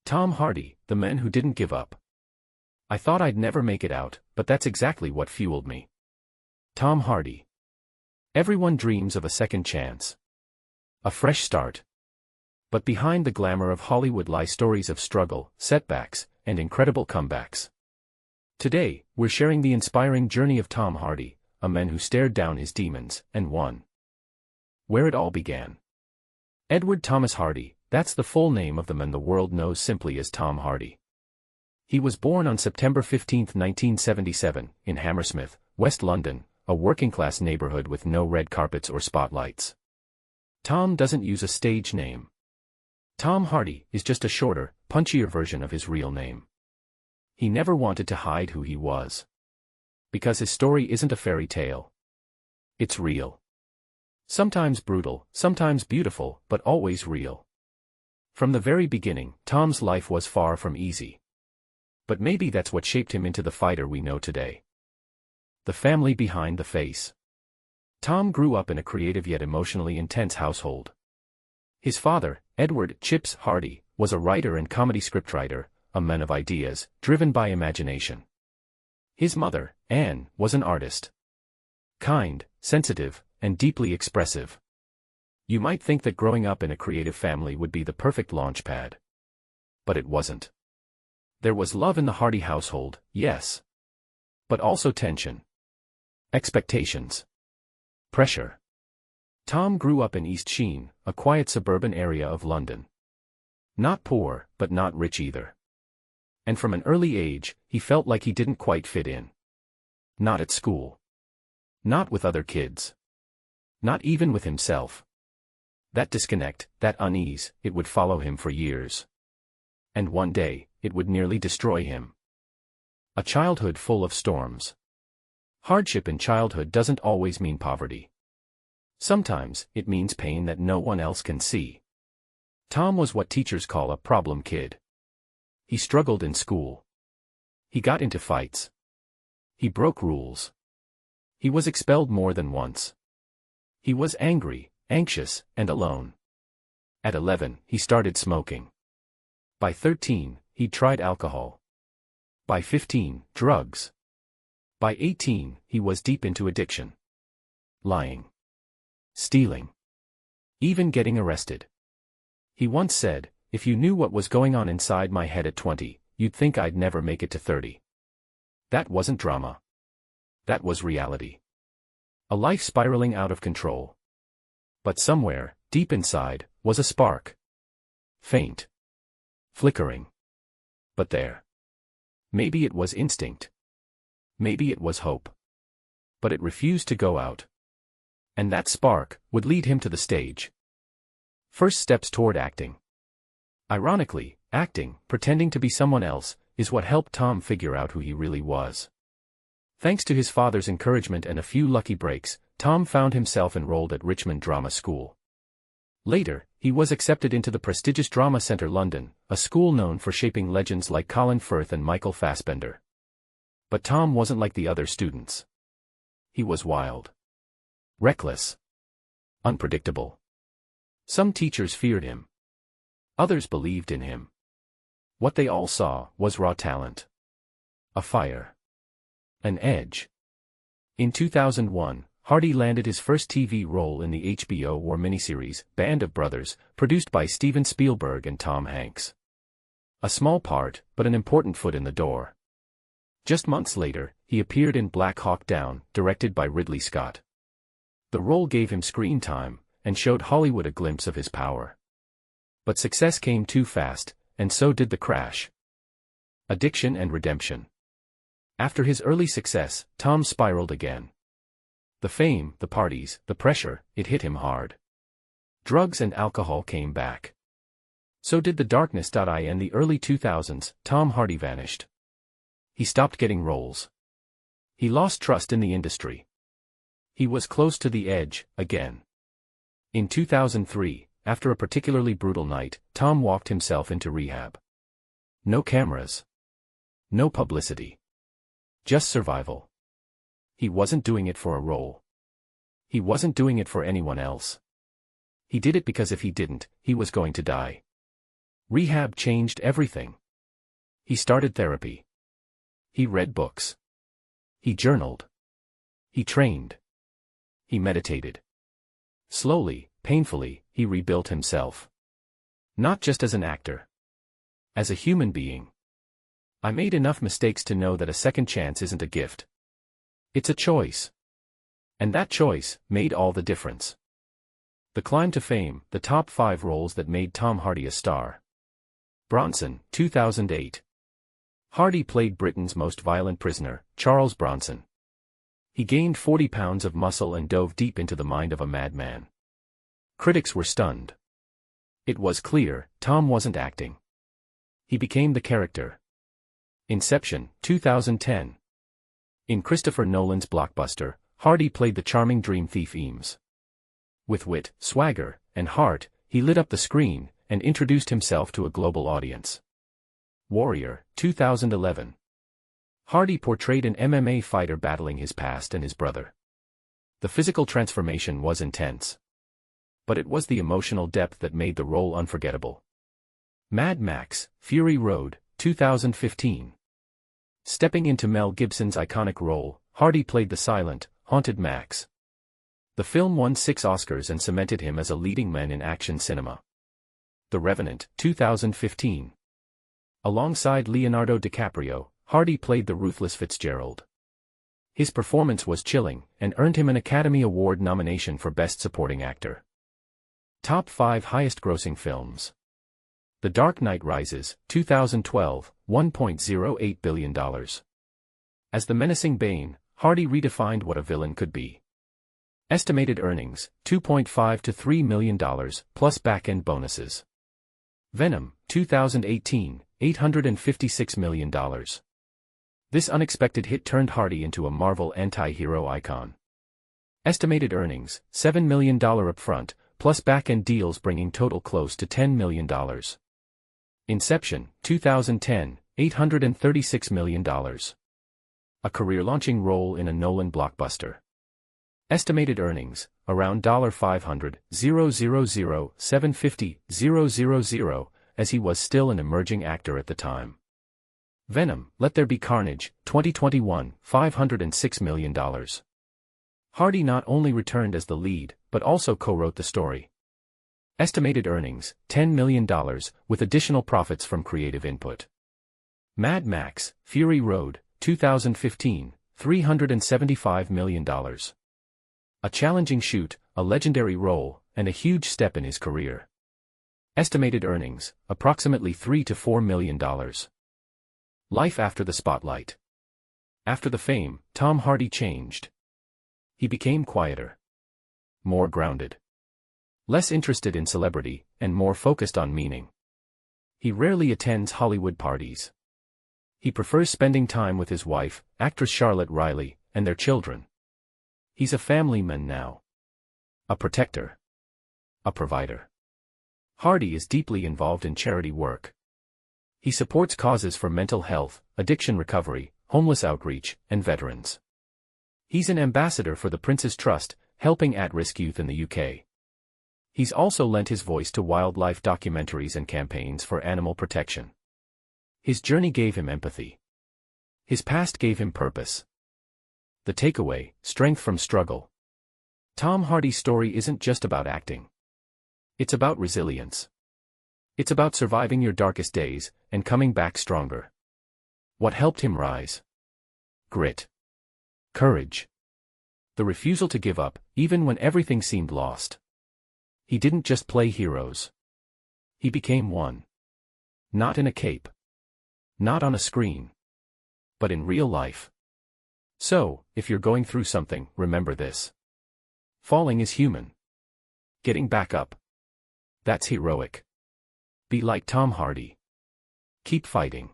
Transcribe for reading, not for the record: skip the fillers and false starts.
Tom Hardy, the man who didn't give up. I thought I'd never make it out, but that's exactly what fueled me. Tom Hardy. Everyone dreams of a second chance. A fresh start. But behind the glamour of Hollywood lie stories of struggle, setbacks, and incredible comebacks. Today, we're sharing the inspiring journey of Tom Hardy, a man who stared down his demons and won. Where it all began. Edward Thomas Hardy, that's the full name of the man the world knows simply as Tom Hardy. He was born on September 15, 1977, in Hammersmith, West London, a working-class neighborhood with no red carpets or spotlights. Tom doesn't use a stage name. Tom Hardy is just a shorter, punchier version of his real name. He never wanted to hide who he was. Because his story isn't a fairy tale. It's real. Sometimes brutal, sometimes beautiful, but always real. From the very beginning, Tom's life was far from easy. But maybe that's what shaped him into the fighter we know today. The family behind the face. Tom grew up in a creative yet emotionally intense household. His father, Edward "Chips" Hardy, was a writer and comedy scriptwriter, a man of ideas, driven by imagination. His mother, Anne, was an artist. Kind, sensitive, and deeply expressive. You might think that growing up in a creative family would be the perfect launchpad. But it wasn't. There was love in the Hardy household, yes. But also tension. Expectations. Pressure. Tom grew up in East Sheen, a quiet suburban area of London. Not poor, but not rich either. And from an early age, he felt like he didn't quite fit in. Not at school. Not with other kids. Not even with himself. That disconnect, that unease, it would follow him for years. And one day, it would nearly destroy him. A childhood full of storms. Hardship in childhood doesn't always mean poverty. Sometimes, it means pain that no one else can see. Tom was what teachers call a problem kid. He struggled in school. He got into fights. He broke rules. He was expelled more than once. He was angry, anxious, and alone. At 11, he started smoking. By 13, he'd tried alcohol. By 15, drugs. By 18, he was deep into addiction. Lying. Stealing. Even getting arrested. He once said, "If you knew what was going on inside my head at 20, you'd think I'd never make it to 30. That wasn't drama. That was reality. A life spiraling out of control. But somewhere, deep inside, was a spark. Faint. Flickering. But there. Maybe it was instinct. Maybe it was hope. But it refused to go out. And that spark would lead him to the stage. First steps toward acting. Ironically, acting, pretending to be someone else, is what helped Tom figure out who he really was. Thanks to his father's encouragement and a few lucky breaks, Tom found himself enrolled at Richmond Drama School. Later, he was accepted into the prestigious Drama Centre London, a school known for shaping legends like Colin Firth and Michael Fassbender. But Tom wasn't like the other students. He was wild. Reckless. Unpredictable. Some teachers feared him. Others believed in him. What they all saw was raw talent. A fire. An edge. In 2001, Hardy landed his first TV role in the HBO war miniseries, Band of Brothers, produced by Steven Spielberg and Tom Hanks. A small part, but an important foot in the door. Just months later, he appeared in Black Hawk Down, directed by Ridley Scott. The role gave him screen time, and showed Hollywood a glimpse of his power. But success came too fast, and so did the crash. Addiction and redemption. After his early success, Tom spiraled again. The fame, the parties, the pressure, it hit him hard. Drugs and alcohol came back. So did the darkness. In the early 2000s, Tom Hardy vanished. He stopped getting roles. He lost trust in the industry. He was close to the edge, again. In 2003, after a particularly brutal night, Tom walked himself into rehab. No cameras. No publicity. Just survival. He wasn't doing it for a role. He wasn't doing it for anyone else. He did it because if he didn't, he was going to die. Rehab changed everything. He started therapy. He read books. He journaled. He trained. He meditated. Slowly, painfully, he rebuilt himself. Not just as an actor. As a human being. I made enough mistakes to know that a second chance isn't a gift. It's a choice. And that choice made all the difference. The climb to fame, the top 5 roles that made Tom Hardy a star. Bronson, 2008. Hardy played Britain's most violent prisoner, Charles Bronson. He gained 40 pounds of muscle and dove deep into the mind of a madman. Critics were stunned. It was clear, Tom wasn't acting. He became the character. Inception, 2010. In Christopher Nolan's blockbuster, Hardy played the charming dream thief Eames. With wit, swagger, and heart, he lit up the screen and introduced himself to a global audience. Warrior, 2011. Hardy portrayed an MMA fighter battling his past and his brother. The physical transformation was intense. But it was the emotional depth that made the role unforgettable. Mad Max, Fury Road, 2015. Stepping into Mel Gibson's iconic role, Hardy played the silent, haunted Max. The film won 6 Oscars and cemented him as a leading man in action cinema. The Revenant, 2015. Alongside Leonardo DiCaprio, Hardy played the ruthless Fitzgerald. His performance was chilling and earned him an Academy Award nomination for Best Supporting Actor. Top 5 highest-grossing films. The Dark Knight Rises, 2012, $1.08 billion. As the menacing Bane, Hardy redefined what a villain could be. Estimated earnings, $2.5 to $3 million, plus back-end bonuses. Venom, 2018, $856 million. This unexpected hit turned Hardy into a Marvel anti-hero icon. Estimated earnings, $7 million upfront, plus back-end deals bringing total close to $10 million. Inception, 2010, $836 million. A career-launching role in a Nolan blockbuster. Estimated earnings, around $500,000, $750,000, as he was still an emerging actor at the time. Venom, Let There Be Carnage, 2021, $506 million. Hardy not only returned as the lead, but also co-wrote the story. Estimated earnings, $10 million, with additional profits from creative input. Mad Max, Fury Road, 2015, $375 million. A challenging shoot, a legendary role, and a huge step in his career. Estimated earnings, approximately $3 to $4 million. Life after the spotlight. After the fame, Tom Hardy changed. He became quieter. More grounded. Less interested in celebrity, and more focused on meaning. He rarely attends Hollywood parties. He prefers spending time with his wife, actress Charlotte Riley, and their children. He's a family man now. A protector. A provider. Hardy is deeply involved in charity work. He supports causes for mental health, addiction recovery, homeless outreach, and veterans. He's an ambassador for the Prince's Trust, helping at-risk youth in the UK. He's also lent his voice to wildlife documentaries and campaigns for animal protection. His journey gave him empathy. His past gave him purpose. The takeaway, strength from struggle. Tom Hardy's story isn't just about acting. It's about resilience. It's about surviving your darkest days and coming back stronger. What helped him rise? Grit. Courage. The refusal to give up, even when everything seemed lost. He didn't just play heroes. He became one. Not in a cape. Not on a screen. But in real life. So, if you're going through something, remember this. Falling is human. Getting back up. That's heroic. Be like Tom Hardy. Keep fighting.